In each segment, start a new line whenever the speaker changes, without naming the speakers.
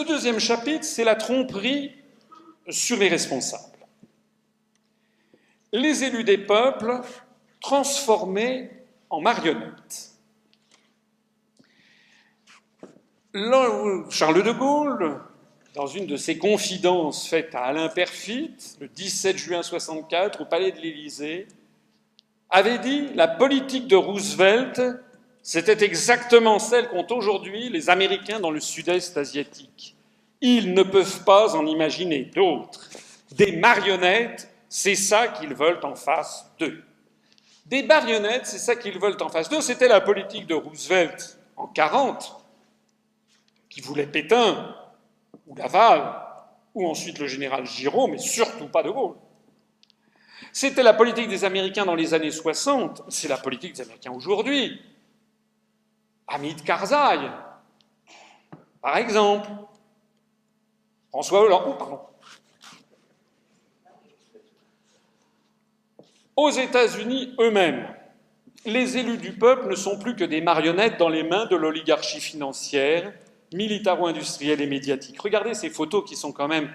Le deuxième chapitre, c'est la tromperie sur les responsables. Les élus des peuples transformés en marionnettes. Charles de Gaulle, dans une de ses confidences faites à Alain Peyrefitte, le 17 juin 1964, au Palais de l'Élysée, avait dit « La politique de Roosevelt, c'était exactement celle qu'ont aujourd'hui les Américains dans le sud-est asiatique. Ils ne peuvent pas en imaginer d'autres. Des marionnettes, c'est ça qu'ils veulent en face d'eux. » Des marionnettes, c'est ça qu'ils veulent en face d'eux. C'était la politique de Roosevelt en 1940, qui voulait Pétain, ou Laval, ou ensuite le général Giraud, mais surtout pas de Gaulle. C'était la politique des Américains dans les années 60, c'est la politique des Américains aujourd'hui. Hamid Karzai, par exemple. François Hollande, oh, pardon. Aux États-Unis eux-mêmes, les élus du peuple ne sont plus que des marionnettes dans les mains de l'oligarchie financière, militaro-industrielle et médiatique. Regardez ces photos qui sont quand même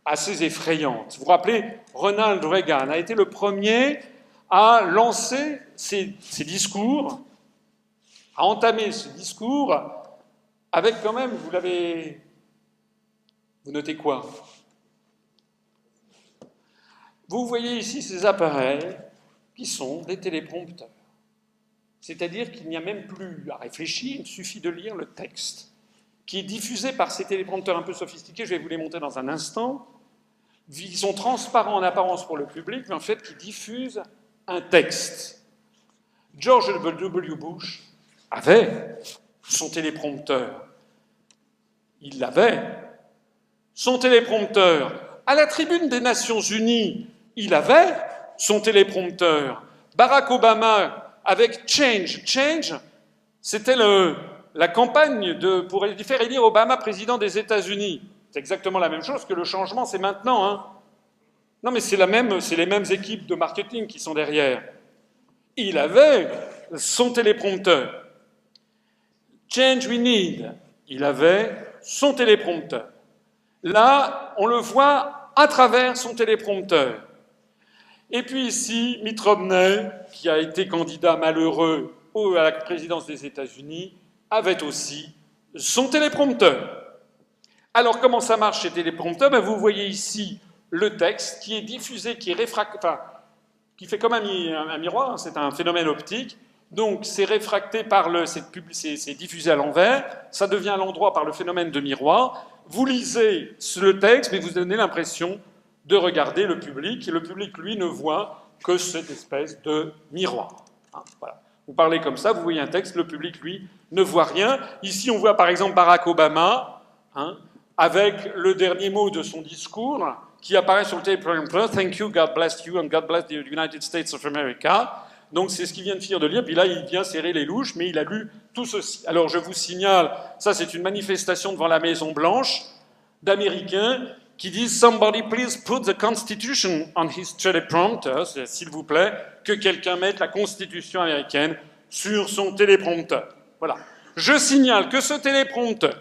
assez effrayantes. Vous vous rappelez, Ronald Reagan a été le premier à lancer ses discours, à entamer ce discours avec quand même, vous notez quoi? Vous voyez ici ces appareils qui sont des téléprompteurs. C'est-à-dire qu'il n'y a même plus à réfléchir, il suffit de lire le texte qui est diffusé par ces téléprompteurs un peu sophistiqués, je vais vous les montrer dans un instant. Ils sont transparents en apparence pour le public, mais en fait qui diffusent un texte. George W. Bush avait son téléprompteur. Il l'avait. Son téléprompteur. À la tribune des Nations Unies, il avait son téléprompteur. Barack Obama, avec Change. Change, c'était la campagne pour faire élire Obama président des États-Unis. C'est exactement la même chose que le changement, c'est maintenant. Hein. Non, mais c'est les mêmes équipes de marketing qui sont derrière. Il avait son téléprompteur. Change we need. Il avait son téléprompteur. Là, on le voit à travers son téléprompteur. Et puis ici, Mitt Romney, qui a été candidat malheureux à la présidence des États-Unis, avait aussi son téléprompteur. Alors, comment ça marche ces téléprompteurs? Vous voyez ici le texte qui est diffusé, qui fait comme un miroir, hein, c'est un phénomène optique. Donc, c'est réfracté par c'est diffusé à l'envers, ça devient à l'endroit par le phénomène de miroir. Vous lisez le texte, mais vous donnez l'impression de regarder le public, et le public, lui, ne voit que cette espèce de miroir. Hein, voilà. Vous parlez comme ça, vous voyez un texte, le public, lui, ne voit rien. Ici, on voit par exemple Barack Obama, hein, avec le dernier mot de son discours, qui apparaît sur le téléprompteur, « Thank you, God bless you, and God bless the United States of America ». Donc c'est ce qu'il vient de finir de lire, puis là il vient serrer les louches, mais il a lu tout ceci. Alors je vous signale, ça c'est une manifestation devant la Maison-Blanche d'Américains qui disent « Somebody please put the Constitution on his teleprompter », s'il vous plaît, que quelqu'un mette la Constitution américaine sur son téléprompteur. Voilà. Je signale que ce téléprompteur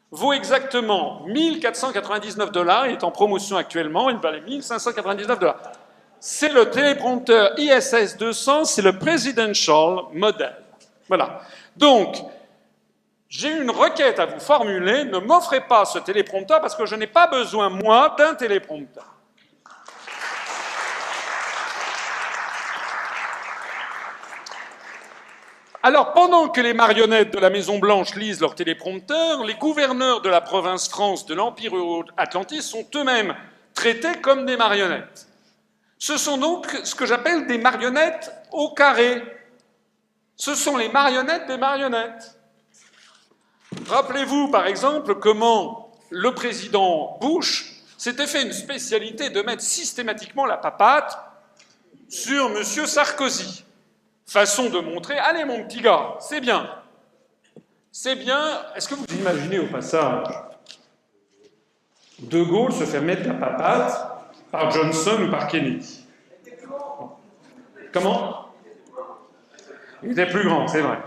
vaut exactement 1 499 $, il est en promotion actuellement, il valait 1 599 $. C'est le téléprompteur ISS 200, c'est le Presidential Model. Voilà. Donc, j'ai une requête à vous formuler, ne m'offrez pas ce téléprompteur parce que je n'ai pas besoin, moi, d'un téléprompteur. Alors, pendant que les marionnettes de la Maison-Blanche lisent leur téléprompteur, les gouverneurs de la province France de l'Empire Atlantique sont eux-mêmes traités comme des marionnettes. Ce sont donc ce que j'appelle des marionnettes au carré. Ce sont les marionnettes des marionnettes. Rappelez-vous, par exemple, comment le président Bush s'était fait une spécialité de mettre systématiquement la papate sur M. Sarkozy. Façon de montrer, allez mon petit gars, c'est bien. C'est bien. Est-ce que vous imaginez au passage De Gaulle se faire mettre la papate par Johnson ou par Kennedy? Comment? Il était plus grand, c'est vrai.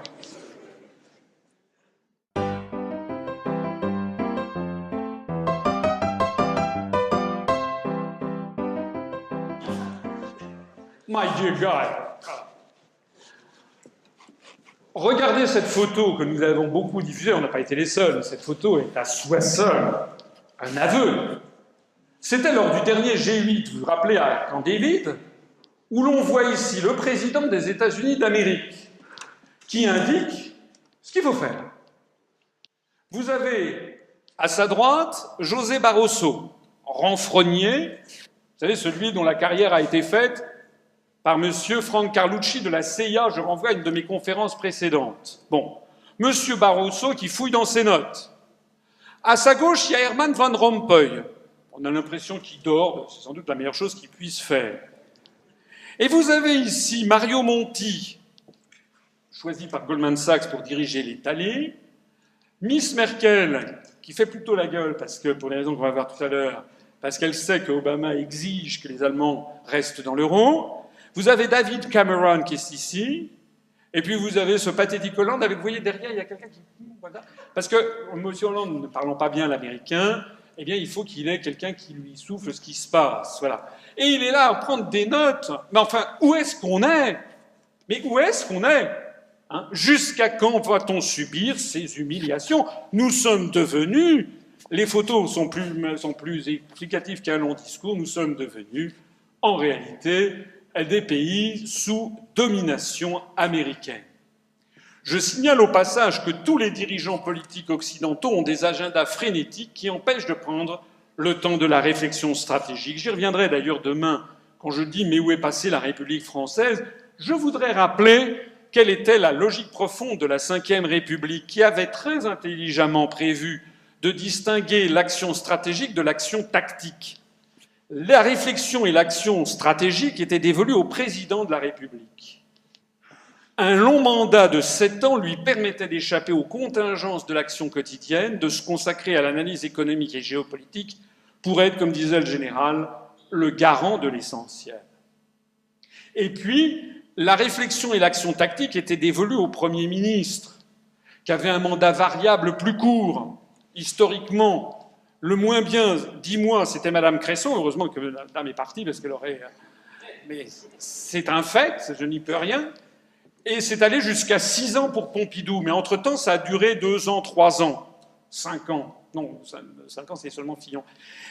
My dear guy. Regardez cette photo que nous avons beaucoup diffusée, on n'a pas été les seuls, cette photo est à soi seule un aveu. C'était lors du dernier G8, vous vous rappelez, à Camp David, où l'on voit ici le président des États-Unis d'Amérique qui indique ce qu'il faut faire. Vous avez à sa droite José Barroso, renfrogné, vous savez, celui dont la carrière a été faite par M. Frank Carlucci de la CIA, je renvoie à une de mes conférences précédentes. Bon, M. Barroso qui fouille dans ses notes. À sa gauche, il y a Herman Van Rompuy. On a l'impression qu'il dort, c'est sans doute la meilleure chose qu'il puisse faire. Et vous avez ici Mario Monti, choisi par Goldman Sachs pour diriger l'Italie, Miss Merkel, qui fait plutôt la gueule, parce que, pour les raisons qu'on va voir tout à l'heure, parce qu'elle sait qu'Obama exige que les Allemands restent dans l'euro. Vous avez David Cameron qui est ici, et puis vous avez ce pathétique Hollande avec, vous voyez, derrière, il y a quelqu'un qui... Voilà. Parce que M. Hollande, ne parlant pas bien l'américain, eh bien, il faut qu'il ait quelqu'un qui lui souffle ce qui se passe. Voilà. Et il est là à prendre des notes. Mais enfin, où est-ce qu'on est? Mais où est-ce qu'on est, hein? Jusqu'à quand va-t-on subir ces humiliations? Nous sommes devenus... Les photos sont plus explicatives qu'un long discours. Nous sommes devenus, en réalité, des pays sous domination américaine. Je signale au passage que tous les dirigeants politiques occidentaux ont des agendas frénétiques qui empêchent de prendre le temps de la réflexion stratégique. J'y reviendrai d'ailleurs demain quand je dis « mais où est passée la République française ?» Je voudrais rappeler quelle était la logique profonde de la Ve République qui avait très intelligemment prévu de distinguer l'action stratégique de l'action tactique. La réflexion et l'action stratégique étaient dévolues au président de la République. Un long mandat de 7 ans lui permettait d'échapper aux contingences de l'action quotidienne, de se consacrer à l'analyse économique et géopolitique pour être, comme disait le général, le garant de l'essentiel. Et puis, la réflexion et l'action tactique étaient dévolues au Premier ministre, qui avait un mandat variable plus court. Historiquement, le moins bien 10 mois, c'était Madame Cresson. Heureusement que la dame est partie parce qu'elle aurait... Mais c'est un fait, je n'y peux rien. Et c'est allé jusqu'à 6 ans pour Pompidou. Mais entre-temps, ça a duré 2 ans, 3 ans, 5 ans. Non, 5 ans, c'est seulement Fillon.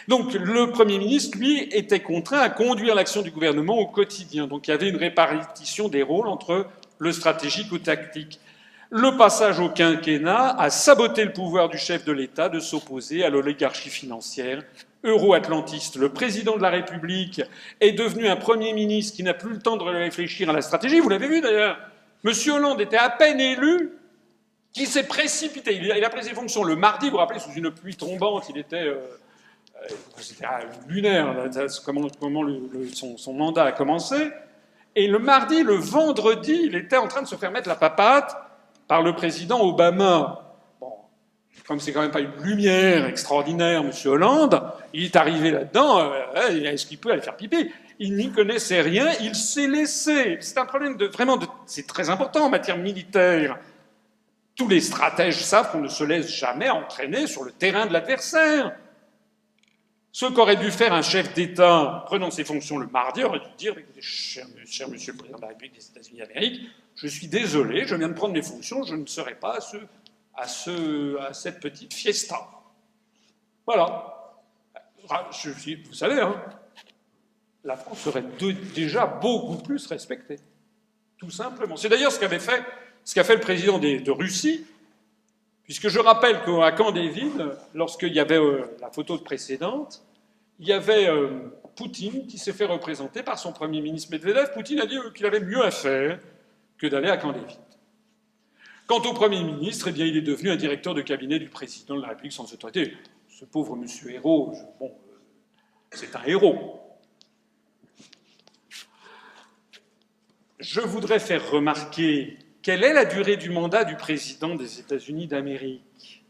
Donc le Premier ministre, lui, était contraint à conduire l'action du gouvernement au quotidien. Donc il y avait une répartition des rôles entre le stratégique ou le tactique. Le passage au quinquennat a saboté le pouvoir du chef de l'État de s'opposer à l'oligarchie financière euro-atlantiste. Le président de la République est devenu un Premier ministre qui n'a plus le temps de réfléchir à la stratégie. Vous l'avez vu d'ailleurs. M. Hollande était à peine élu, qui s'est précipité. Il a pris ses fonctions le mardi, vous vous rappelez, sous une pluie tombante. C'était lunaire, comment son mandat a commencé. Et le mardi, le vendredi, il était en train de se faire mettre la papate par le président Obama. Bon, comme c'est quand même pas une lumière extraordinaire, M. Hollande, il est arrivé là-dedans, est-ce qu'il peut aller faire pipi? Il n'y connaissait rien, il s'est laissé. C'est un problème c'est très important en matière militaire. Tous les stratèges savent qu'on ne se laisse jamais entraîner sur le terrain de l'adversaire. Ce qu'aurait dû faire un chef d'État prenant ses fonctions le mardi aurait dû dire « Cher Monsieur le Président de la République des États-Unis d'Amérique, je suis désolé, je viens de prendre mes fonctions, je ne serai pas à cette petite fiesta. » Voilà. Vous savez, hein, la France serait déjà beaucoup plus respectée. Tout simplement. C'est d'ailleurs ce qu'a fait le président de Russie, puisque je rappelle qu'à Camp David, lorsqu'il y avait la photo précédente, il y avait Poutine qui s'est fait représenter par son Premier ministre Medvedev. Poutine a dit qu'il avait mieux à faire que d'aller à Camp David. Quant au Premier ministre, eh bien, il est devenu un directeur de cabinet du président de la République sans autorité. Ce pauvre monsieur héros, c'est un héros. Je voudrais faire remarquer quelle est la durée du mandat du président des États-Unis d'Amérique.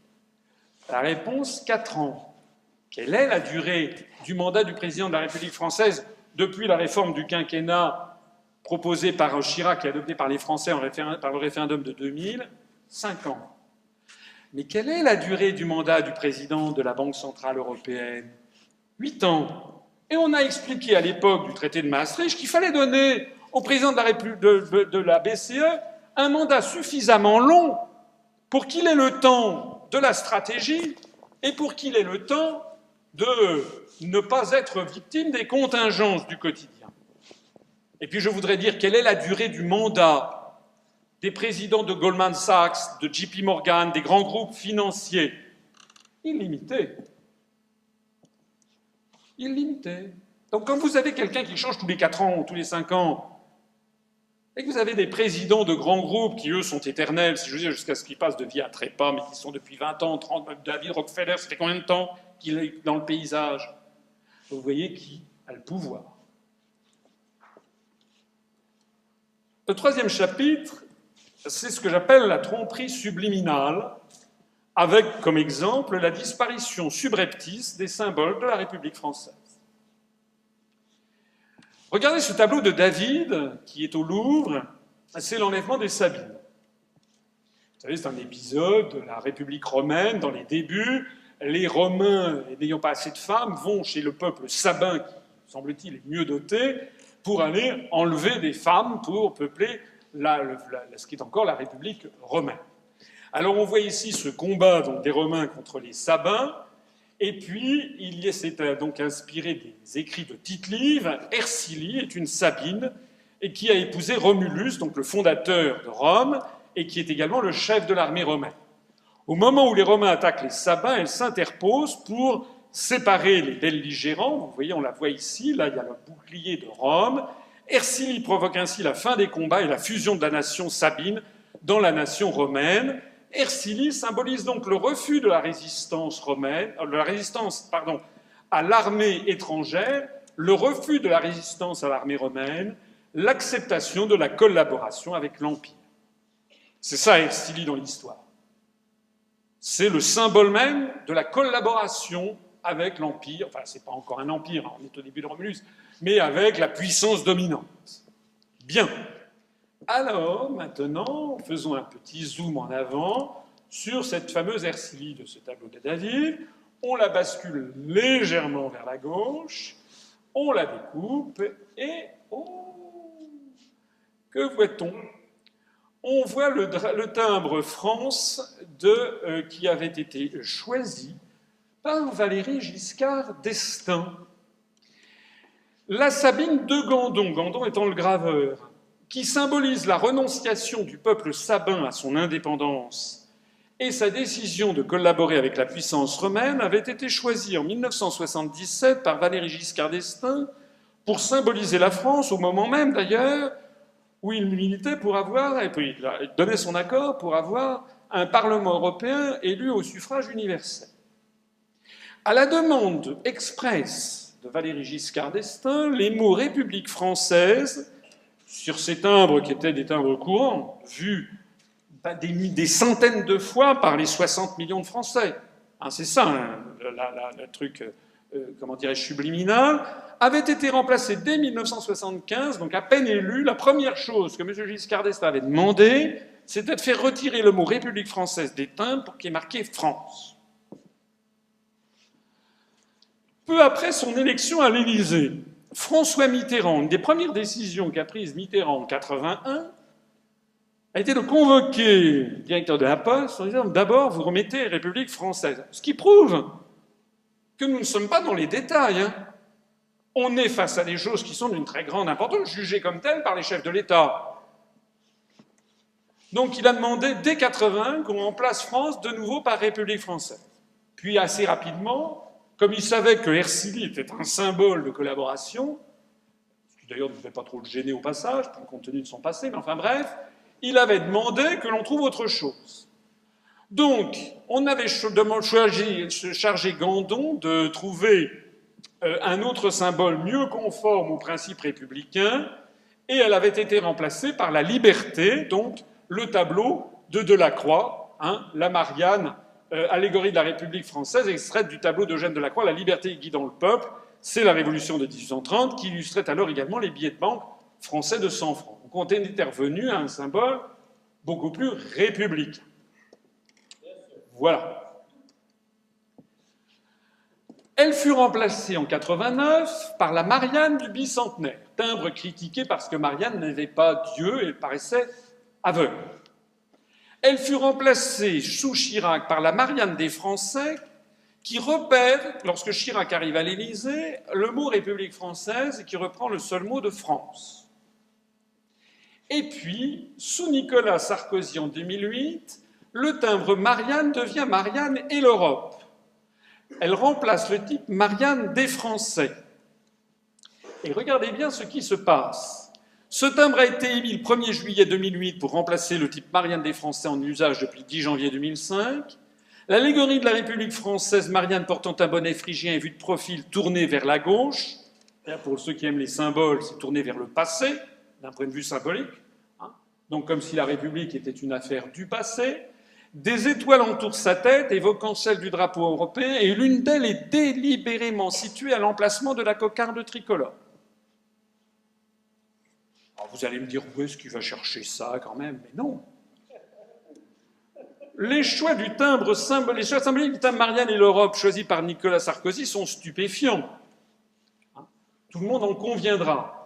La réponse, 4 ans. Quelle est la durée du mandat du président de la République française depuis la réforme du quinquennat proposée par Chirac et adoptée par les Français par le référendum de 2000? 5 ans. Mais quelle est la durée du mandat du président de la Banque centrale européenne? 8 ans. Et on a expliqué à l'époque du traité de Maastricht qu'il fallait donner au président de la BCE un mandat suffisamment long pour qu'il ait le temps de la stratégie et pour qu'il ait le temps de ne pas être victime des contingences du quotidien. Et puis je voudrais dire quelle est la durée du mandat des présidents de Goldman Sachs, de JP Morgan, des grands groupes financiers. Illimité. Illimité. Donc quand vous avez quelqu'un qui change tous les 4 ans ou tous les 5 ans, et que vous avez des présidents de grands groupes qui, eux, sont éternels, si je veux dire, jusqu'à ce qu'ils passent de vie à trépas, mais qui sont depuis 20 ans, 30 ans, David Rockefeller, ça fait combien de temps qu'il est dans le paysage? Vous voyez qui a le pouvoir. Le troisième chapitre, c'est ce que j'appelle la tromperie subliminale, avec comme exemple la disparition subreptice des symboles de la République française. Regardez ce tableau de David, qui est au Louvre, c'est l'enlèvement des Sabines. Vous savez, c'est un épisode de la République romaine, dans les débuts. Les Romains, n'ayant pas assez de femmes, vont chez le peuple sabin, qui, semble-t-il, est mieux doté, pour aller enlever des femmes pour peupler ce qui est encore la République romaine. Alors on voit ici ce combat donc, des Romains contre les Sabins, et puis c'est donc inspiré des écrits de Tite-Live. Ercilie est une Sabine et qui a épousé Romulus, donc le fondateur de Rome, et qui est également le chef de l'armée romaine. Au moment où les Romains attaquent les Sabins, elle s'interpose pour séparer les belligérants. Vous voyez, on la voit ici, là il y a le bouclier de Rome. Ercilie provoque ainsi la fin des combats et la fusion de la nation sabine dans la nation romaine. Ercilie symbolise donc le refus de la résistance romaine, à l'armée étrangère, le refus de la résistance à l'armée romaine, l'acceptation de la collaboration avec l'Empire. C'est ça Ercilie dans l'histoire. C'est le symbole même de la collaboration avec l'Empire, enfin c'est pas encore un empire, on est au début de Romulus, mais avec la puissance dominante. Bien. Alors, maintenant, faisons un petit zoom en avant sur cette fameuse Ercilie de ce tableau de David. On la bascule légèrement vers la gauche, on la découpe, et que voit-on? On voit le timbre France qui avait été choisi par Valéry Giscard d'Estaing. La Sabine de Gandon, Gandon étant le graveur, qui symbolise la renonciation du peuple sabin à son indépendance et sa décision de collaborer avec la puissance romaine, avait été choisie en 1977 par Valéry Giscard d'Estaing pour symboliser la France, au moment même d'ailleurs où il militait pour avoir, et puis il donnait son accord pour avoir un Parlement européen élu au suffrage universel. À la demande expresse de Valéry Giscard d'Estaing, les mots République française sur ces timbres qui étaient des timbres courants, vus des centaines de fois par les 60 millions de Français. C'est ça, hein, le truc, comment dirais-je, subliminal, avait été remplacé dès 1975, donc à peine élu. La première chose que M. Giscard d'Estaing avait demandé, c'était de faire retirer le mot République française des timbres pour qu'il y ait marqué France. Peu après son élection à l'Élysée, François Mitterrand, une des premières décisions qu'a prises Mitterrand en 1981, a été de convoquer le directeur de la Poste en disant « D'abord, vous remettez République française ». Ce qui prouve que nous ne sommes pas dans les détails. Hein. On est face à des choses qui sont d'une très grande importance, jugées comme telles par les chefs de l'État. Donc il a demandé dès 1980 qu'on remplace France de nouveau par République française. Puis assez rapidement, comme il savait que Ercilie était un symbole de collaboration, ce qui d'ailleurs ne devait pas trop le gêner au passage, compte tenu de son passé, mais enfin bref, il avait demandé que l'on trouve autre chose. Donc, on avait chargé Gandon de trouver un autre symbole mieux conforme aux principes républicains, et elle avait été remplacée par la liberté, donc le tableau de Delacroix, la Marianne, allégorie de la République française, extraite du tableau d'Eugène Delacroix, La liberté guidant le peuple, c'est la Révolution de 1830, qui illustrait alors également les billets de banque français de 100 francs. Donc on est intervenu à un symbole beaucoup plus républicain. Voilà. Elle fut remplacée en 89 par la Marianne du bicentenaire, timbre critiqué parce que Marianne n'avait pas Dieu et paraissait aveugle. Elle fut remplacée sous Chirac par la Marianne des Français, qui repère, lorsque Chirac arrive à l'Élysée, le mot République française et qui reprend le seul mot de France. Et puis, sous Nicolas Sarkozy en 2008, le timbre Marianne devient Marianne et l'Europe. Elle remplace le type Marianne des Français. Et regardez bien ce qui se passe. Ce timbre a été émis le 1er juillet 2008 pour remplacer le type Marianne des Français en usage depuis le 10 janvier 2005. L'allégorie de la République française, Marianne portant un bonnet phrygien et vue de profil tournée vers la gauche, pour ceux qui aiment les symboles, c'est tourné vers le passé, d'un point de vue symbolique, donc comme si la République était une affaire du passé. Des étoiles entourent sa tête, évoquant celle du drapeau européen, et l'une d'elles est délibérément située à l'emplacement de la cocarde tricolore. Alors vous allez me dire, où est-ce qu'il va chercher ça quand même? Mais non. Les choix symboliques du timbre Marianne et l'Europe choisis par Nicolas Sarkozy sont stupéfiants. Tout le monde en conviendra.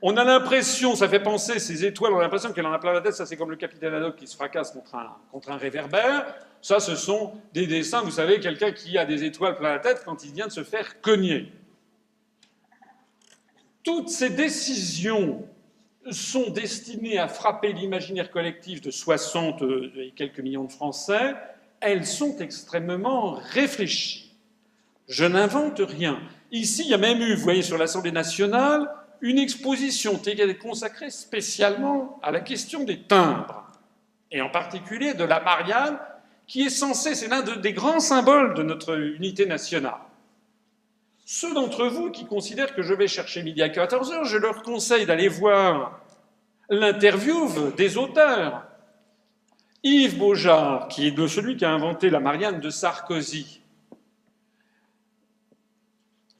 On a l'impression, ça fait penser, ces étoiles, on a l'impression qu'elle en a plein la tête, ça c'est comme le capitaine Haddock qui se fracasse contre un réverbère. Ça, ce sont des dessins, vous savez, quelqu'un qui a des étoiles plein la tête quand il vient de se faire cogner. Toutes ces décisions sont destinées à frapper l'imaginaire collectif de 60 et quelques millions de Français. Elles sont extrêmement réfléchies. Je n'invente rien. Ici, il y a même eu, vous voyez, sur l'Assemblée nationale, une exposition consacrée spécialement à la question des timbres, et en particulier de la Marianne, qui est censée, c'est l'un des grands symboles de notre unité nationale. Ceux d'entre vous qui considèrent que je vais chercher midi à 14h, je leur conseille d'aller voir l'interview des auteurs. Yves Beaujard, qui est celui qui a inventé la Marianne de Sarkozy.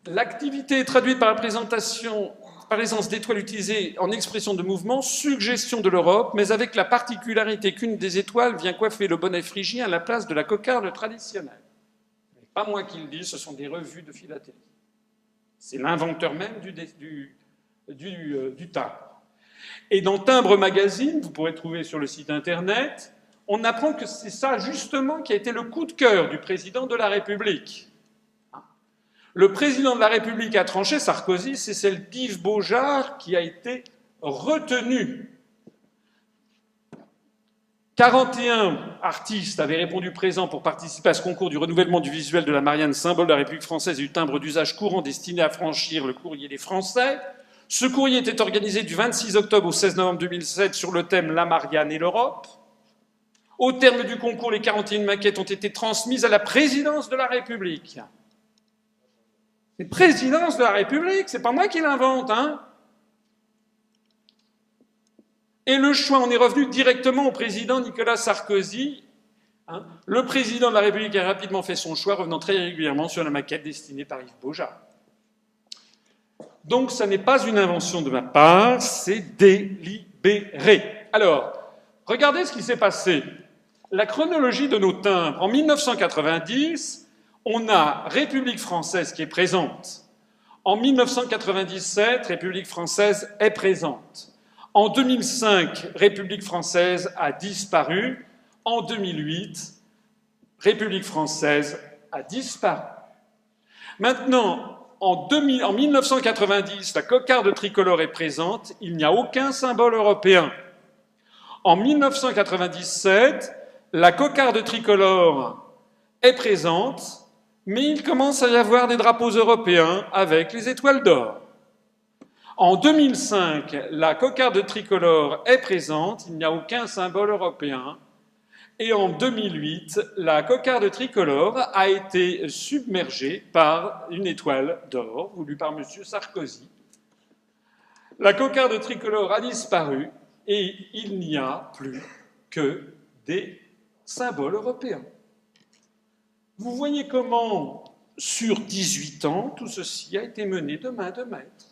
L'activité est traduite par la présentation par l'essence d'étoiles utilisées en expression de mouvement, suggestion de l'Europe, mais avec la particularité qu'une des étoiles vient coiffer le bonnet phrygien à la place de la cocarde traditionnelle. Ce n'est pas moi qui le dis, ce sont des revues de philatélie. C'est l'inventeur même du timbre. Et dans Timbre Magazine, vous pourrez trouver sur le site internet, on apprend que c'est ça justement qui a été le coup de cœur du président de la République. Le président de la République a tranché, Sarkozy, c'est celle d'Yves Beaujard qui a été retenue. 41 artistes avaient répondu présents pour participer à ce concours du renouvellement du visuel de la Marianne, symbole de la République française et du timbre d'usage courant destiné à franchir le courrier des Français. Ce courrier était organisé du 26 octobre au 16 novembre 2007 sur le thème « La Marianne et l'Europe ». Au terme du concours, les 41 maquettes ont été transmises à la présidence de la République. C'est présidence de la République, c'est pas moi qui l'invente, hein. Et le choix, on est revenu directement au président Nicolas Sarkozy. Le président de la République a rapidement fait son choix, revenant très régulièrement sur la maquette destinée par Yves Beaujard. Donc, ça n'est pas une invention de ma part, c'est délibéré. Alors, regardez ce qui s'est passé. La chronologie de nos timbres. En 1990, on a République française qui est présente. En 1997, République française est présente. En 2005, République française a disparu. En 2008, République française a disparu. Maintenant, en 1990, la cocarde tricolore est présente. Il n'y a aucun symbole européen. En 1997, la cocarde tricolore est présente. Mais il commence à y avoir des drapeaux européens avec les étoiles d'or. En 2005, la cocarde tricolore est présente, il n'y a aucun symbole européen. Et en 2008, la cocarde tricolore a été submergée par une étoile d'or voulue par M. Sarkozy. La cocarde tricolore a disparu et il n'y a plus que des symboles européens. Vous voyez comment, sur 18 ans, tout ceci a été mené de main de maître.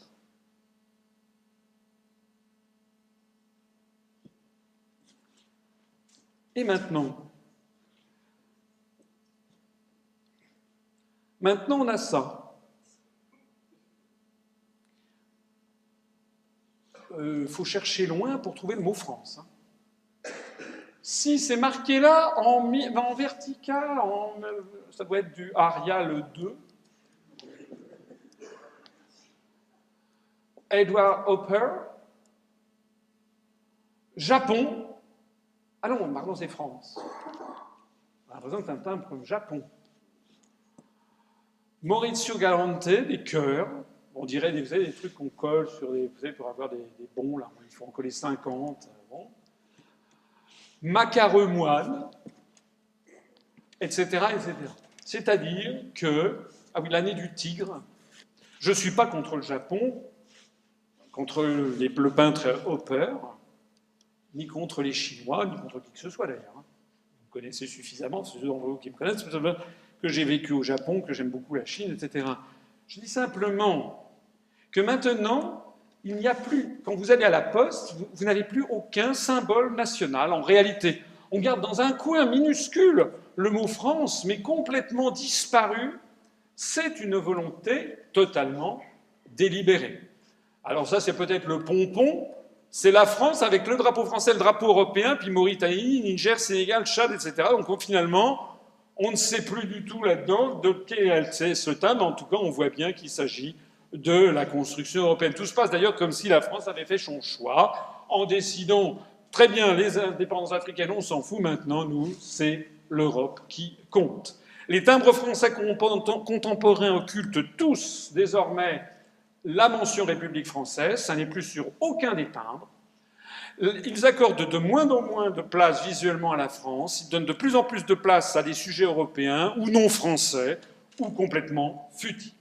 Et maintenant, on a ça. faut chercher loin pour trouver le mot France. Si c'est marqué là, en vertical, ça doit être du Arial 2. Edward Hopper. Japon. Ah non, pardon, c'est France. On a l'impression que c'est un timbre Japon. Maurizio Galante, des cœurs. On dirait vous savez, des trucs qu'on colle sur des. Vous savez, pour avoir des bons, là, il faut en coller 50. Bon. Macareux moine, etc., etc. C'est-à-dire que. Ah oui, l'année du tigre. Je ne suis pas contre le Japon, contre le peintre Hopper, ni contre les Chinois, ni contre qui que ce soit d'ailleurs. Vous connaissez suffisamment, ceux d'entre vous qui me connaissent, que j'ai vécu au Japon, que j'aime beaucoup la Chine, etc. Je dis simplement que maintenant, il n'y a plus, quand vous allez à la poste, vous n'avez plus aucun symbole national en réalité. On garde dans un coin minuscule le mot France, mais complètement disparu. C'est une volonté totalement délibérée. Alors ça, c'est peut-être le pompon. C'est la France avec le drapeau français, le drapeau européen, puis Mauritanie, Niger, Sénégal, Tchad, etc. Donc finalement, on ne sait plus du tout là-dedans de quel c'est ce thème. En tout cas, on voit bien qu'il s'agit de la construction européenne. Tout se passe d'ailleurs comme si la France avait fait son choix en décidant très bien les indépendances africaines, on s'en fout maintenant, nous, c'est l'Europe qui compte. Les timbres français contemporains occultent tous désormais la mention République française, ça n'est plus sur aucun des timbres. Ils accordent de moins en moins de place visuellement à la France, ils donnent de plus en plus de place à des sujets européens ou non français, ou complètement futiles.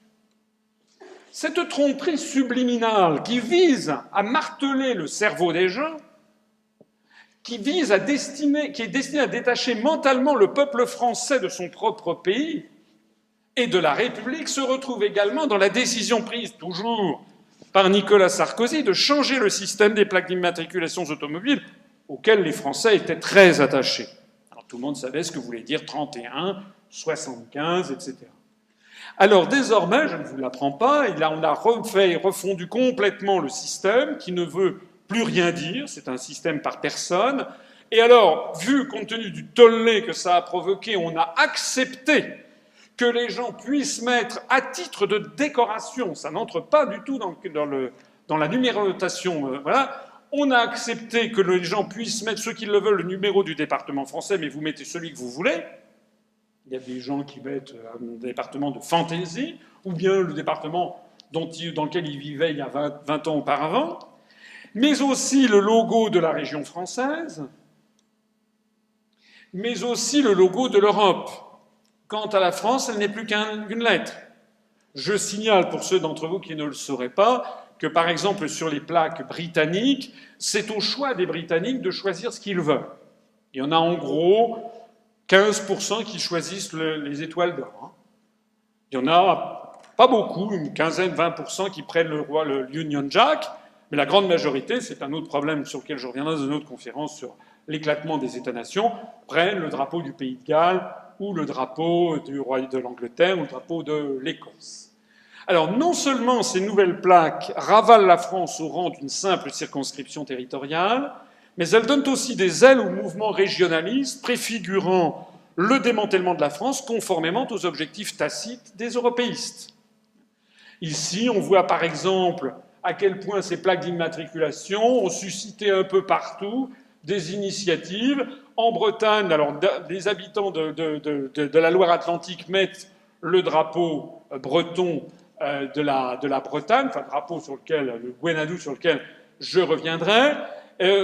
Cette tromperie subliminale qui vise à marteler le cerveau des gens, qui est destinée à détacher mentalement le peuple français de son propre pays et de la République, se retrouve également dans la décision prise toujours par Nicolas Sarkozy de changer le système des plaques d'immatriculation automobiles auquel les Français étaient très attachés. Alors, tout le monde savait ce que voulait dire 31, 75, etc. Alors désormais, je ne vous l'apprends pas, on a refondu complètement le système qui ne veut plus rien dire, c'est un système par personne. Et alors, compte tenu du tollé que ça a provoqué, on a accepté que les gens puissent mettre à titre de décoration, ça n'entre pas du tout dans la numérotation, voilà. On a accepté que les gens puissent mettre, ceux qui le veulent, le numéro du département français, mais vous mettez celui que vous voulez. Il y a des gens qui mettent un département de fantaisie, ou bien le département dans lequel ils vivaient il y a 20 ans auparavant, mais aussi le logo de la région française, mais aussi le logo de l'Europe. Quant à la France, elle n'est plus qu'une lettre. Je signale, pour ceux d'entre vous qui ne le sauraient pas, que par exemple sur les plaques britanniques, c'est au choix des Britanniques de choisir ce qu'ils veulent. Il y en a en gros 15% qui choisissent les étoiles d'or. Il y en a pas beaucoup, une quinzaine, 20% qui prennent le Union Jack, mais la grande majorité, c'est un autre problème sur lequel je reviendrai dans une autre conférence sur l'éclatement des États-nations, prennent le drapeau du Pays de Galles ou le drapeau du roi de l'Angleterre ou le drapeau de l'Écosse. Alors non seulement ces nouvelles plaques ravalent la France au rang d'une simple circonscription territoriale, mais elles donnent aussi des ailes au mouvement régionaliste préfigurant le démantèlement de la France conformément aux objectifs tacites des européistes. Ici, on voit par exemple à quel point ces plaques d'immatriculation ont suscité un peu partout des initiatives. En Bretagne, alors les habitants de la Loire-Atlantique mettent le drapeau breton de la Bretagne, enfin le drapeau sur lequel, le Gwenadou sur lequel je reviendrai.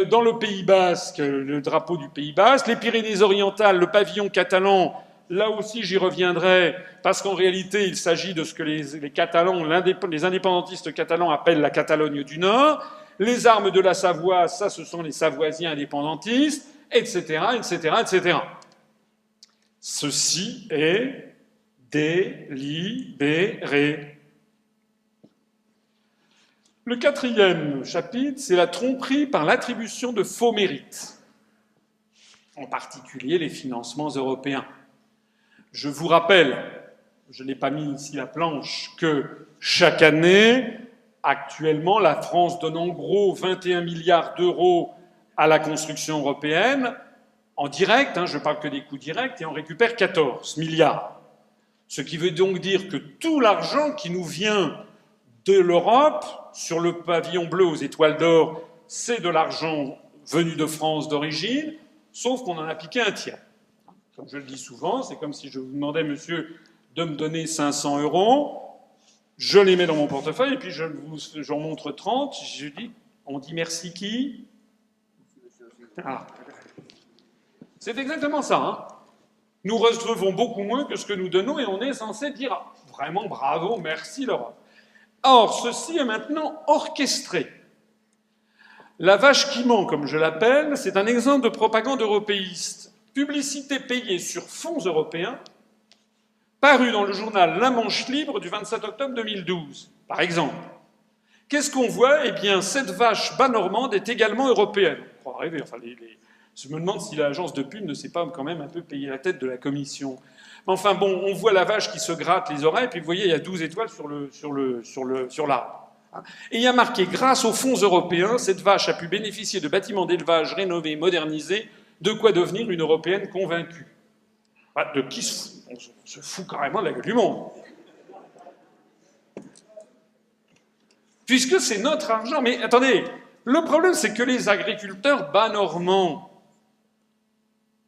Dans le Pays Basque, le drapeau du Pays Basque. Les Pyrénées-Orientales, le pavillon catalan, là aussi j'y reviendrai, parce qu'en réalité il s'agit de ce que les Catalans, les indépendantistes catalans appellent la Catalogne du Nord. Les armes de la Savoie, ça ce sont les Savoisiens indépendantistes, etc., etc., etc. Ceci est délibéré. Le quatrième chapitre, c'est la tromperie par l'attribution de faux mérites, en particulier les financements européens. Je vous rappelle, je n'ai pas mis ici la planche, que chaque année, Actuellement, la France donne en gros 21 milliards d'euros à la construction européenne, en direct, je ne parle que des coûts directs, et on récupère 14 milliards. Ce qui veut donc dire que tout l'argent qui nous vient de l'Europe, sur le pavillon bleu aux étoiles d'or, c'est de l'argent venu de France d'origine, sauf qu'on en a piqué un tiers. Comme je le dis souvent, c'est comme si je vous demandais, monsieur, de me donner 500 euros, je les mets dans mon portefeuille, et puis j'en montre 30, je dis, on dit merci qui? Ah. C'est exactement ça. Nous recevons beaucoup moins que ce que nous donnons, et on est censé dire vraiment bravo, merci l'Europe. Or, ceci est maintenant orchestré. La vache qui ment, comme je l'appelle, c'est un exemple de propagande européiste. Publicité payée sur fonds européens, parue dans le journal La Manche Libre du 27 octobre 2012, par exemple. Qu'est-ce qu'on voit? Eh bien, cette vache bas normande est également européenne. On croit rêver. Enfin, je me demande si l'agence de pub ne s'est pas quand même un peu payé la tête de la commission. Mais enfin bon, on voit la vache qui se gratte les oreilles, puis vous voyez, il y a 12 étoiles sur l'arbre. Et il y a marqué, grâce aux fonds européens, cette vache a pu bénéficier de bâtiments d'élevage rénovés et modernisés, de quoi devenir une Européenne convaincue. De qui on se fout carrément de la gueule du monde. Puisque c'est notre argent. Mais attendez, le problème, c'est que les agriculteurs bas normands,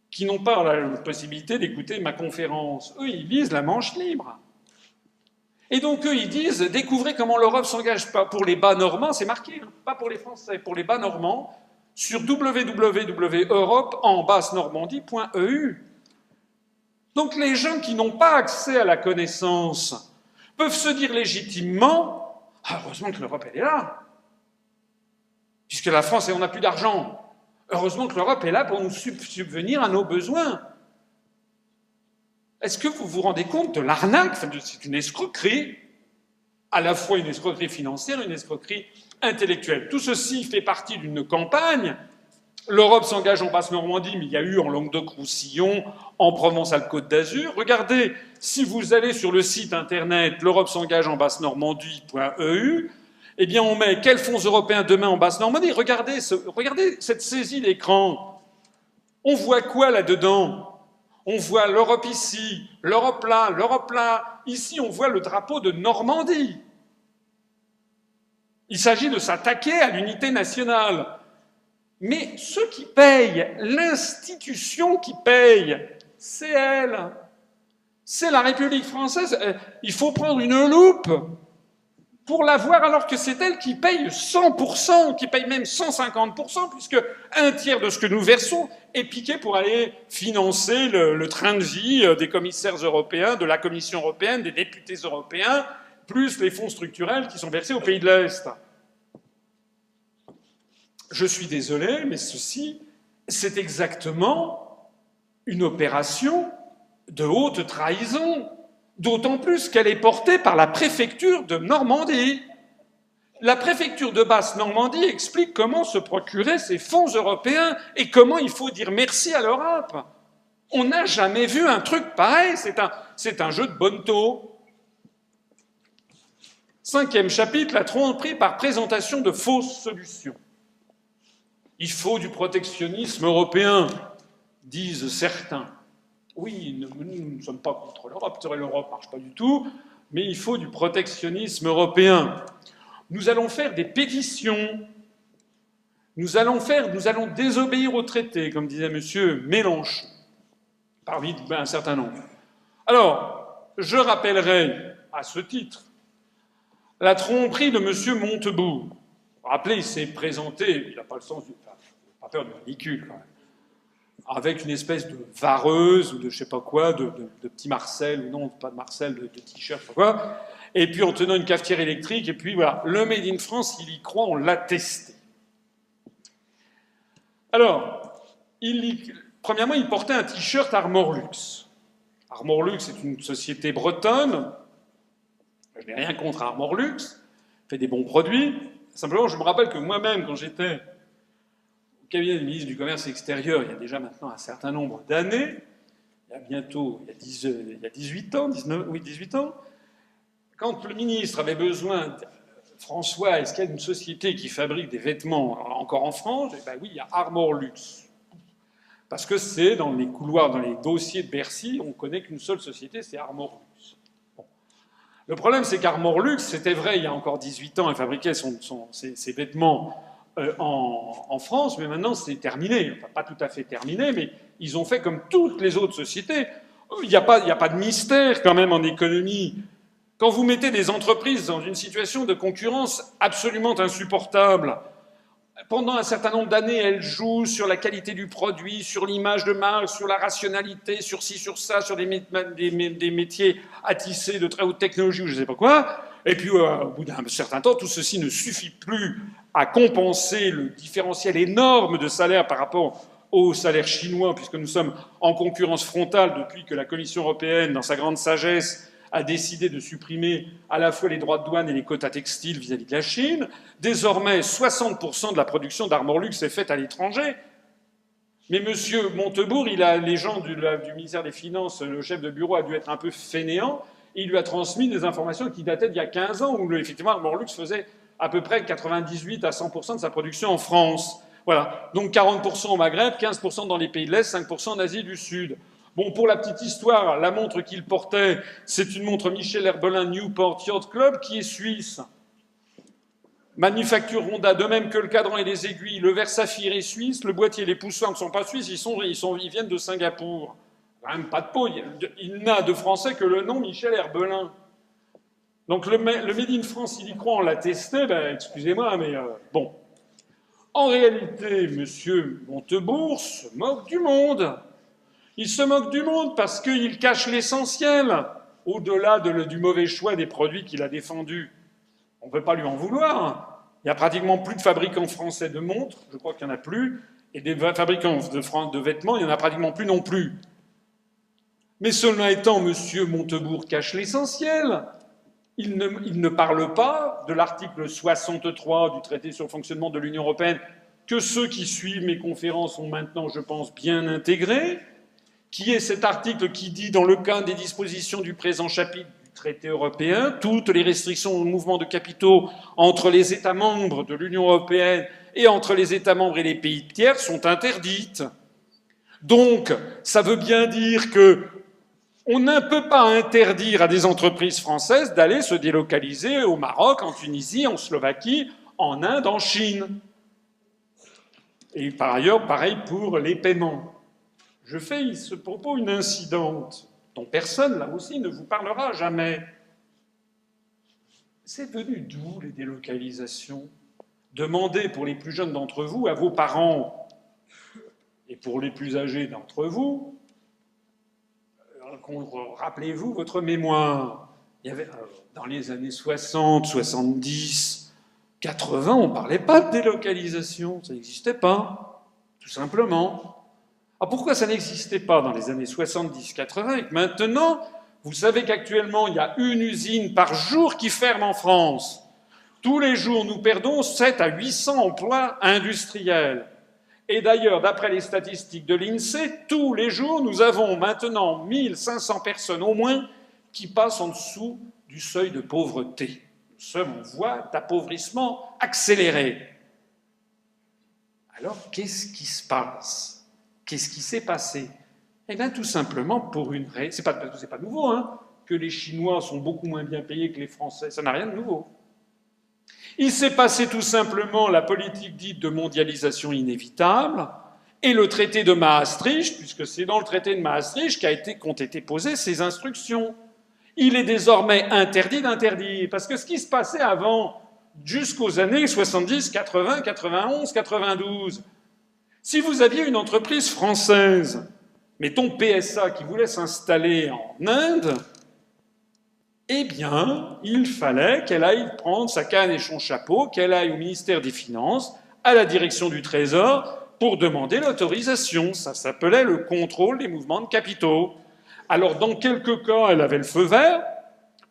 qui n'ont pas la possibilité d'écouter ma conférence, eux, ils visent la Manche libre. Et donc, eux, ils disent, découvrez comment l'Europe s'engage pas pour les bas normands, c'est marqué, pas pour les Français, pour les bas normands, sur www.europe-en-basse-normandie.eu. Donc, les gens qui n'ont pas accès à la connaissance peuvent se dire légitimement, ah, heureusement que l'Europe, elle est là. Puisque la France, on n'a plus d'argent. Heureusement que l'Europe est là pour nous subvenir à nos besoins. Est-ce que vous vous rendez compte de l'arnaque? C'est une escroquerie, à la fois une escroquerie financière et une escroquerie intellectuelle. Tout ceci fait partie d'une campagne. L'Europe s'engage en Basse-Normandie, mais il y a eu en Languedoc-Roussillon, en Provence-Alpes-Côte d'Azur. Regardez, si vous allez sur le site internet l'Europe s'engage en Basse-Normandie.eu, eh bien on met quels fonds européens demain en Basse-Normandie. Regardez cette saisie d'écran. On voit quoi là-dedans? On voit l'Europe ici, l'Europe là, l'Europe là. Ici, on voit le drapeau de Normandie. Il s'agit de s'attaquer à l'unité nationale. Mais ceux qui payent, l'institution qui paye, c'est elle. C'est la République française. Il faut prendre une loupe pour la voir, alors que c'est elle qui paye 100%, qui paye même 150%, puisque un tiers de ce que nous versons est piqué pour aller financer le train de vie des commissaires européens, de la Commission européenne, des députés européens, plus les fonds structurels qui sont versés aux pays de l'Est. Je suis désolé, mais ceci, c'est exactement une opération de haute trahison, d'autant plus qu'elle est portée par la préfecture de Normandie. La préfecture de Basse-Normandie explique comment se procurer ces fonds européens et comment il faut dire merci à l'Europe. On n'a jamais vu un truc pareil, c'est un jeu de bonneteau. 5e chapitre, la tromperie par présentation de fausses solutions. Il faut du protectionnisme européen, disent certains. Oui, nous ne sommes pas contre l'Europe, l'Europe ne marche pas du tout, mais il faut du protectionnisme européen. Nous allons faire des pétitions, nous allons désobéir au traité, comme disait M. Mélenchon, parmi un certain nombre. Alors, je rappellerai, à ce titre, la tromperie de M. Montebourg. Vous vous rappelez, il s'est présenté, il n'a pas le sens du... Enfin, pas peur du ridicule, quand même. Avec une espèce de vareuse ou de je sais pas quoi, de petit Marcel, ou non, pas de Marcel, de t-shirt, je sais pas quoi, et puis en tenant une cafetière électrique, et puis voilà, le Made in France, il y croit, on l'a testé. Alors, premièrement, il portait un t-shirt Armorlux. Armorlux est une société bretonne, je n'ai rien contre Armorlux, fait des bons produits, simplement je me rappelle que moi-même, quand j'étais au cabinet du ministre du Commerce extérieur, il y a déjà maintenant un certain nombre d'années, il y a 18 ans, 19, oui, 18 ans, quand le ministre avait besoin François, est-ce qu'il y a une société qui fabrique des vêtements encore en France? Eh ben oui, il y a Armor Luxe. Parce que c'est dans les couloirs, dans les dossiers de Bercy, on connaît qu'une seule société, c'est Armor Luxe. Bon. Le problème, c'est qu'Armor Luxe, c'était vrai il y a encore 18 ans, elle fabriquait ses vêtements en France, mais maintenant c'est terminé. Enfin, pas tout à fait terminé, mais ils ont fait comme toutes les autres sociétés. Il n'y a pas de mystère quand même en économie. Quand vous mettez des entreprises dans une situation de concurrence absolument insupportable, pendant un certain nombre d'années, elles jouent sur la qualité du produit, sur l'image de marque, sur la rationalité, sur ci, sur ça, sur des métiers à tisser de très haute technologie ou je ne sais pas quoi. Et puis, au bout d'un certain temps, tout ceci ne suffit plus à compenser le différentiel énorme de salaire par rapport au salaire chinois, puisque nous sommes en concurrence frontale depuis que la Commission européenne, dans sa grande sagesse, a décidé de supprimer à la fois les droits de douane et les quotas textiles vis-à-vis de la Chine. Désormais, 60% de la production d'Armor Luxe est faite à l'étranger. Mais M. Montebourg, les gens du ministère des Finances, le chef de bureau a dû être un peu fainéant, et il lui a transmis des informations qui dataient d'il y a 15 ans, où effectivement Armor Luxe faisait à peu près 98 à 100% de sa production en France. Voilà. Donc 40% au Maghreb, 15% dans les pays de l'Est, 5% en Asie du Sud. Bon, pour la petite histoire, la montre qu'il portait, c'est une montre Michel Herbelin Newport Yacht Club qui est suisse. Manufacture Honda, de même que le cadran et les aiguilles. Le verre saphir est suisse, le boîtier et les poussoirs ne sont pas suisses, ils viennent de Singapour. Quand même pas de peau, il n'a de français que le nom Michel Herbelin. Donc le Made in France, il y croit, on l'a testé, ben excusez-moi, mais bon. En réalité, M. Montebourg se moque du monde. Il se moque du monde parce qu'il cache l'essentiel, au-delà du mauvais choix des produits qu'il a défendus. On ne peut pas lui en vouloir. Il n'y a pratiquement plus de fabricants français de montres, je crois qu'il n'y en a plus, et des fabricants de vêtements, il n'y en a pratiquement plus non plus. Mais cela étant, M. Montebourg cache l'essentiel. Il ne parle pas de l'article 63 du traité sur le fonctionnement de l'Union européenne, que ceux qui suivent mes conférences ont maintenant, je pense, bien intégré, qui est cet article qui dit, dans le cas des dispositions du présent chapitre du traité européen, toutes les restrictions au mouvement de capitaux entre les États membres de l'Union européenne et entre les États membres et les pays tiers sont interdites. Donc, ça veut bien dire que on ne peut pas interdire à des entreprises françaises d'aller se délocaliser au Maroc, en Tunisie, en Slovaquie, en Inde, en Chine. Et par ailleurs, pareil pour les paiements. Je fais à ce propos une incidente dont personne, là aussi, ne vous parlera jamais. C'est venu d'où les délocalisations? Demandez pour les plus jeunes d'entre vous à vos parents et pour les plus âgés d'entre vous, rappelez-vous votre mémoire. Il y avait, dans les années 60, 70, 80, on ne parlait pas de délocalisation, ça n'existait pas, tout simplement. Alors pourquoi ça n'existait pas dans les années 70, 80 et que maintenant, vous savez qu'actuellement, il y a une usine par jour qui ferme en France. Tous les jours, nous perdons 7 à 800 emplois industriels. Et d'ailleurs, d'après les statistiques de l'INSEE, tous les jours, nous avons maintenant 1500 personnes au moins qui passent en dessous du seuil de pauvreté. Nous sommes en voie d'appauvrissement accéléré. Alors, qu'est-ce qui se passe? Qu'est-ce qui s'est passé? Eh bien, tout simplement pour une raison. C'est pas nouveau, hein, que les Chinois sont beaucoup moins bien payés que les Français. Ça n'a rien de nouveau. Il s'est passé tout simplement la politique dite de mondialisation inévitable et le traité de Maastricht, puisque c'est dans le traité de Maastricht qu'ont été posées ces instructions. Il est désormais interdit d'interdire, parce que ce qui se passait avant, jusqu'aux années 70, 80, 91, 92, si vous aviez une entreprise française, mettons PSA, qui voulait s'installer en Inde, eh bien, il fallait qu'elle aille prendre sa canne et son chapeau, qu'elle aille au ministère des Finances, à la direction du Trésor, pour demander l'autorisation. Ça s'appelait le contrôle des mouvements de capitaux. Alors, dans quelques cas, elle avait le feu vert.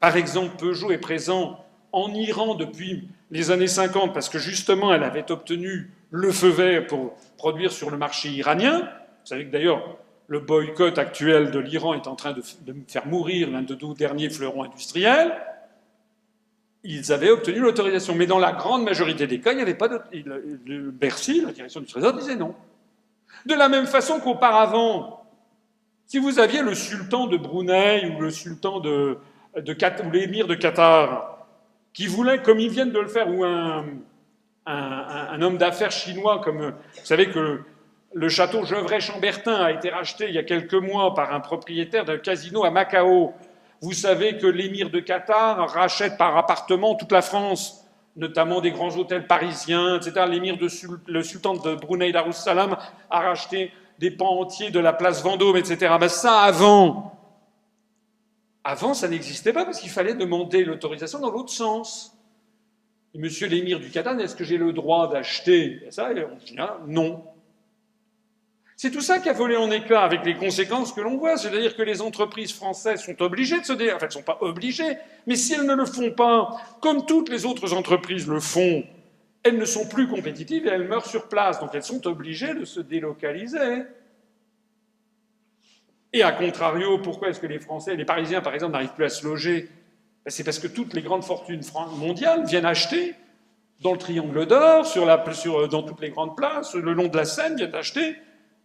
Par exemple, Peugeot est présent en Iran depuis les années 50, parce que justement, elle avait obtenu le feu vert pour produire sur le marché iranien. Vous savez que d'ailleurs, le boycott actuel de l'Iran est en train de faire mourir l'un de nos derniers fleurons industriels. ils avaient obtenu l'autorisation. Mais dans la grande majorité des cas, il n'y avait pas de... Le Bercy, la direction du Trésor, disait non. De la même façon qu'auparavant, si vous aviez le sultan de Brunei ou le sultan ou l'émir de Qatar, qui voulait, comme ils viennent de le faire, ou un homme d'affaires chinois, comme vous savez que le château Gevrey-Chambertin a été racheté il y a quelques mois par un propriétaire d'un casino à Macao. Vous savez que l'émir de Qatar rachète par appartement toute la France, notamment des grands hôtels parisiens, etc. Le sultan de Brunei Darussalam a racheté des pans entiers de la place Vendôme, etc. Ben ça, avant, ça n'existait pas parce qu'il fallait demander l'autorisation dans l'autre sens. Et monsieur l'émir du Qatar, est-ce que j'ai le droit d'acheter ça? Et on dit non. C'est tout ça qui a volé en éclats avec les conséquences que l'on voit. C'est-à-dire que les entreprises françaises sont obligées de se enfin, elles ne sont pas obligées, mais si elles ne le font pas, comme toutes les autres entreprises le font, elles ne sont plus compétitives et elles meurent sur place. Donc elles sont obligées de se délocaliser. Et à contrario, pourquoi est-ce que les Parisiens, par exemple, n'arrivent plus à se loger? C'est parce que toutes les grandes fortunes mondiales viennent acheter dans le Triangle d'Or, dans toutes les grandes places, le long de la Seine, viennent acheter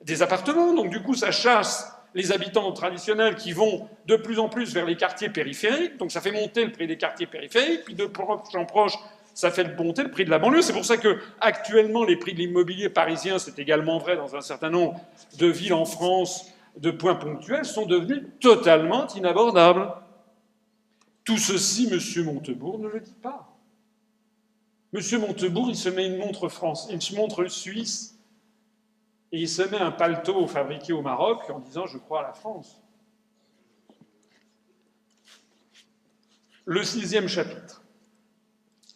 des appartements. Donc du coup, ça chasse les habitants traditionnels qui vont de plus en plus vers les quartiers périphériques. Donc ça fait monter le prix des quartiers périphériques, puis de proche en proche, ça fait monter le prix de la banlieue. C'est pour ça que actuellement, les prix de l'immobilier parisien, c'est également vrai dans un certain nombre de villes en France, de points ponctuels, sont devenus totalement inabordables. Tout ceci, M. Montebourg ne le dit pas. M. Montebourg, il se met une montre suisse, et il se met un paletot fabriqué au Maroc en disant « je crois à la France ». Le 6e chapitre.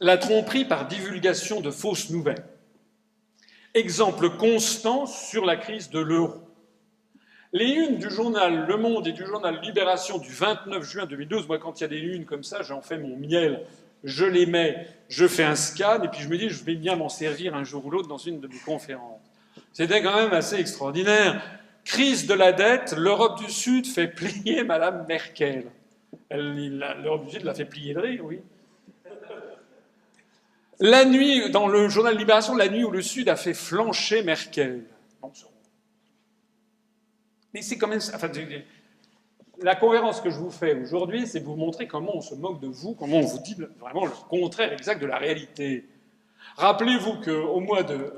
La tromperie par divulgation de fausses nouvelles. Exemple constant sur la crise de l'euro. Les unes du journal Le Monde et du journal Libération du 29 juin 2012, moi quand il y a des unes comme ça, j'en fais mon miel, je les mets, je fais un scan, et puis je me dis je vais bien m'en servir un jour ou l'autre dans une de mes conférences. C'était quand même assez extraordinaire. Crise de la dette, l'Europe du Sud fait plier Madame Merkel. L'Europe du Sud l'a fait plier de rire, oui. La nuit, dans le journal Libération, la nuit où le Sud a fait flancher Merkel. Mais c'est quand même... Enfin, la conférence que je vous fais aujourd'hui, c'est vous montrer comment on se moque de vous, comment on vous dit vraiment le contraire exact de la réalité. Rappelez-vous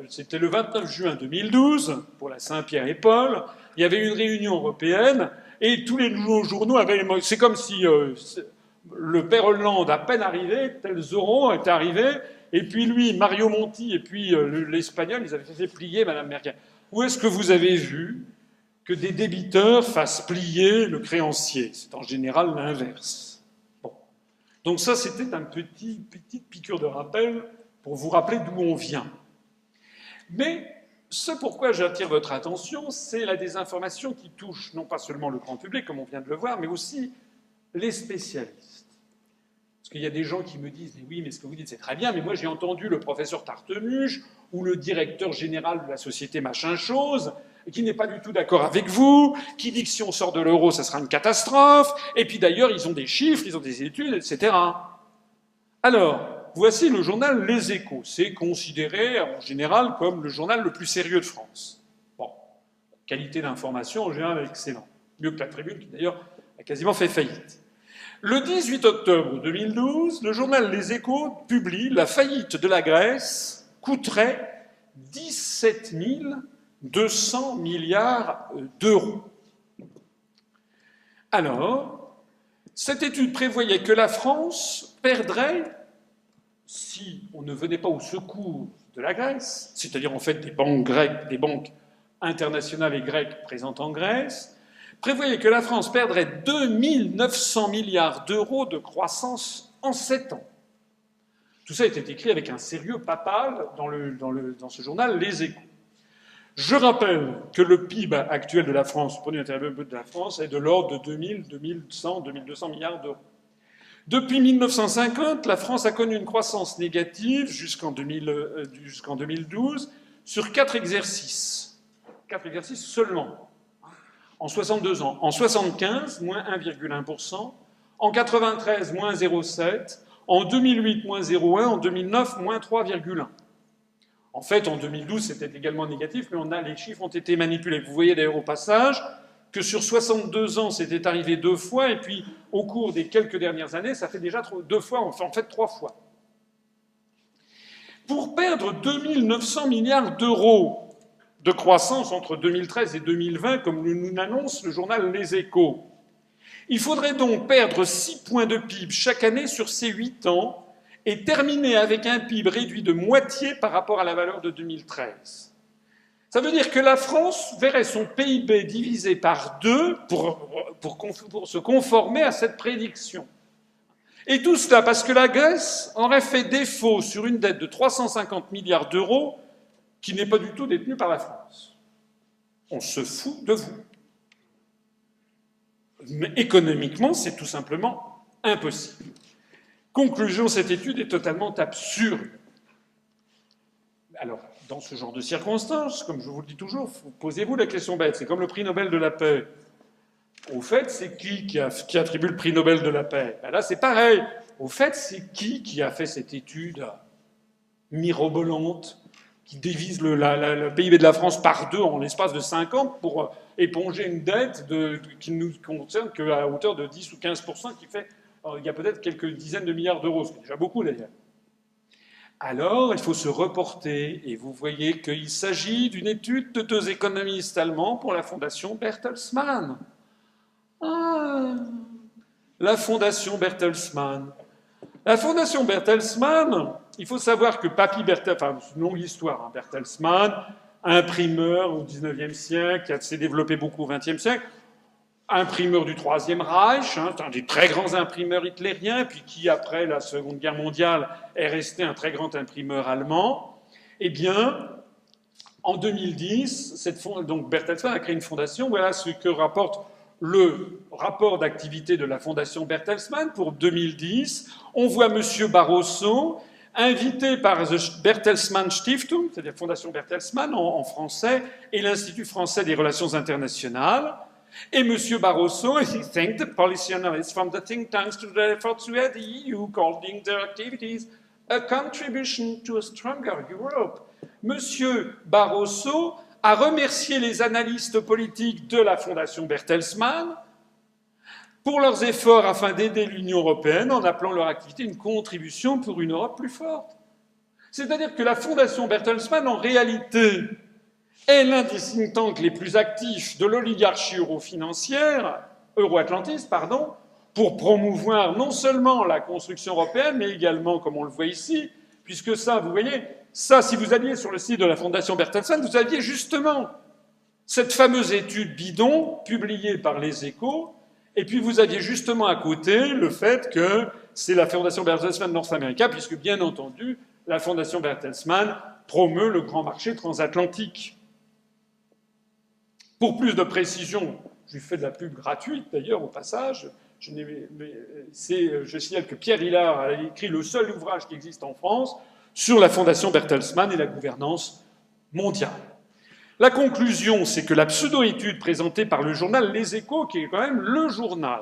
c'était le 29 juin 2012, pour la Saint-Pierre et Paul, il y avait une réunion européenne, et tous les journaux avaient... C'est comme si le père Hollande, à peine arrivé, tel Zoran est arrivé, et puis lui, Mario Monti, et puis l'Espagnol, ils avaient fait plier Madame Merkel. Où est-ce que vous avez vu que des débiteurs fassent plier le créancier? C'est en général l'inverse. Bon. Donc ça, c'était une petite piqûre de rappel pour vous rappeler d'où on vient. Mais ce pourquoi j'attire votre attention, c'est la désinformation qui touche non pas seulement le grand public, comme on vient de le voir, mais aussi les spécialistes. Parce qu'il y a des gens qui me disent « oui, mais ce que vous dites, c'est très bien, mais moi j'ai entendu le professeur Tartemuche ou le directeur général de la société machin-chose, qui n'est pas du tout d'accord avec vous, qui dit que si on sort de l'euro, ça sera une catastrophe, et puis d'ailleurs, ils ont des chiffres, ils ont des études, etc. » Alors, voici le journal Les Échos. C'est considéré, en général, comme le journal le plus sérieux de France. Bon, qualité d'information, en général, excellente. Mieux que la Tribune, qui d'ailleurs a quasiment fait faillite. Le 18 octobre 2012, le journal Les Échos publie « La faillite de la Grèce coûterait 17 200 milliards d'euros ». Alors, cette étude prévoyait que la France perdrait, si on ne venait pas au secours de la Grèce, c'est-à-dire en fait des banques grecques, des banques internationales et grecques présentes en Grèce, prévoyait que la France perdrait 2 900 milliards d'euros de croissance en 7 ans. Tout ça était écrit avec un sérieux papal dans ce journal Les Échos. Je rappelle que le PIB actuel de la France, le produit intérieur brut de la France, est de l'ordre de 2100, 2200 milliards d'euros. Depuis 1950, la France a connu une croissance négative jusqu'en 2012 sur 4 exercices. 4 exercices seulement. En 62 ans. En 75, moins 1,1%. En 93, moins 0,7%. En 2008, moins 0,1. En 2009, moins 3,1. En fait, en 2012, c'était également négatif, mais les chiffres ont été manipulés. Vous voyez d'ailleurs au passage que sur 62 ans, c'était arrivé 2 fois, et puis au cours des quelques dernières années, ça fait déjà 2 fois, en fait 3 fois. Pour perdre 2 900 milliards d'euros de croissance entre 2013 et 2020, comme nous annonce le journal Les Échos, il faudrait donc perdre 6 points de PIB chaque année sur ces 8 ans et terminer avec un PIB réduit de moitié par rapport à la valeur de 2013. Ça veut dire que la France verrait son PIB divisé par 2 pour se conformer à cette prédiction. Et tout cela parce que la Grèce aurait fait défaut sur une dette de 350 milliards d'euros qui n'est pas du tout détenue par la France. On se fout de vous. Mais économiquement, c'est tout simplement impossible. Conclusion, cette étude est totalement absurde. Alors, dans ce genre de circonstances, comme je vous le dis toujours, posez-vous la question bête. C'est comme le prix Nobel de la paix. Au fait, c'est qui attribue le prix Nobel de la paix? Ben là, c'est pareil. Au fait, c'est qui a fait cette étude mirobolante qui divise le PIB de la France par 2 en l'espace de 5 ans pour éponger une dette qui ne nous concerne qu'à hauteur de 10 ou 15%, qui fait, il y a peut-être quelques dizaines de milliards d'euros, ce qui est déjà beaucoup d'ailleurs. Alors, il faut se reporter, et vous voyez qu'il s'agit d'une étude de 2 économistes allemands pour la fondation Bertelsmann. Ah, la fondation Bertelsmann. La fondation Bertelsmann, il faut savoir que Papy Bertelsmann, c'est une longue histoire, hein, Bertelsmann, imprimeur au XIXe siècle, qui s'est développé beaucoup au XXe siècle, imprimeur du Troisième Reich, hein, un des très grands imprimeurs hitlériens, puis qui, après la Seconde Guerre mondiale, est resté un très grand imprimeur allemand. Eh bien, en 2010, donc Bertelsmann a créé une fondation. Voilà ce que rapporte le rapport d'activité de la fondation Bertelsmann pour 2010. On voit M. Barroso invité par the Bertelsmann Stiftung, c'est-à-dire Fondation Bertelsmann en français, et l'Institut français des relations internationales. Et M. Barroso, he thanked the policy analysts from the think tanks to the efforts with the EU, calling their activities a contribution to a stronger Europe. M. Barroso a remercié les analystes politiques de la Fondation Bertelsmann pour leurs efforts afin d'aider l'Union européenne en appelant leur activité une contribution pour une Europe plus forte. C'est-à-dire que la Fondation Bertelsmann, en réalité, est l'un des think tanks les plus actifs de l'oligarchie euro-atlantiste, pour promouvoir non seulement la construction européenne, mais également, comme on le voit ici, puisque ça, vous voyez, ça, si vous alliez sur le site de la Fondation Bertelsmann, vous aviez justement cette fameuse étude bidon publiée par Les Échos, et puis vous aviez justement à côté le fait que c'est la Fondation Bertelsmann North America, puisque bien entendu, la Fondation Bertelsmann promeut le grand marché transatlantique. Pour plus de précision, je lui fais de la pub gratuite d'ailleurs au passage, je signale que Pierre Hillard a écrit le seul ouvrage qui existe en France sur la Fondation Bertelsmann et la gouvernance mondiale. La conclusion, c'est que la pseudo-étude présentée par le journal Les Échos, qui est quand même le journal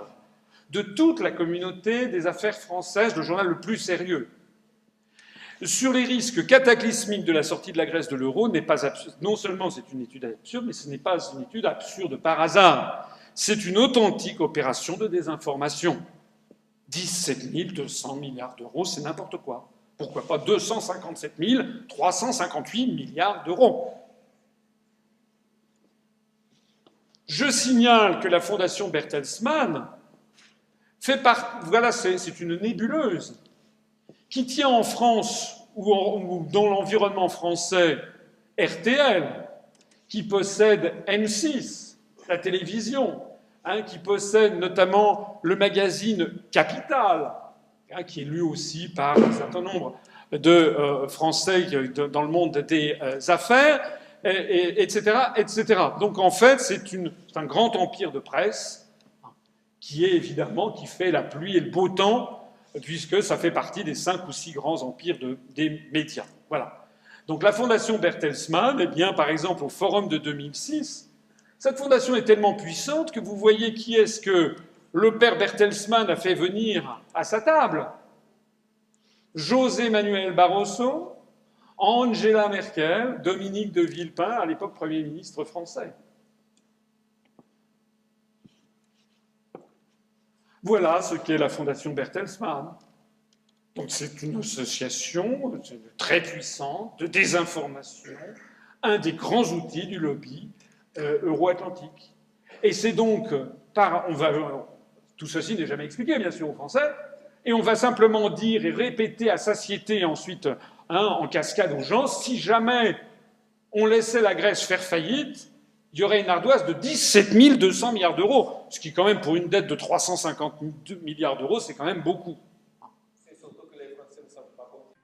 de toute la communauté des affaires françaises, le journal le plus sérieux, sur les risques cataclysmiques de la sortie de la Grèce de l'euro n'est pas absurde. Non seulement c'est une étude absurde, mais ce n'est pas une étude absurde par hasard. C'est une authentique opération de désinformation. 17 200 milliards d'euros, c'est n'importe quoi. Pourquoi pas 257 358 milliards d'euros? Je signale que la Fondation Bertelsmann fait partie... Voilà, c'est une nébuleuse qui tient en France ou dans l'environnement français RTL, qui possède M6, la télévision, qui possède notamment le magazine Capital, qui est lu aussi par un certain nombre de Français dans le monde des affaires, etc., etc. Donc en fait, c'est un grand empire de presse qui fait la pluie et le beau temps, puisque ça fait partie des 5 ou 6 grands empires des médias. Voilà. Donc la fondation Bertelsmann, eh bien, par exemple, au forum de 2006, cette fondation est tellement puissante que vous voyez qui est-ce que le père Bertelsmann a fait venir à sa table. José Manuel Barroso, Angela Merkel, Dominique de Villepin, à l'époque Premier ministre français. Voilà ce qu'est la Fondation Bertelsmann. Donc c'est une association très puissante de désinformation, un des grands outils du lobby euro-atlantique. Et c'est donc tout ceci n'est jamais expliqué, bien sûr, aux Français, et on va simplement dire et répéter à satiété ensuite, en cascade aux gens, si jamais on laissait la Grèce faire faillite, il y aurait une ardoise de 17 200 milliards d'euros, ce qui, quand même, pour une dette de 350 milliards d'euros, c'est quand même beaucoup.
C'est surtout que les Français ne savent pas compter.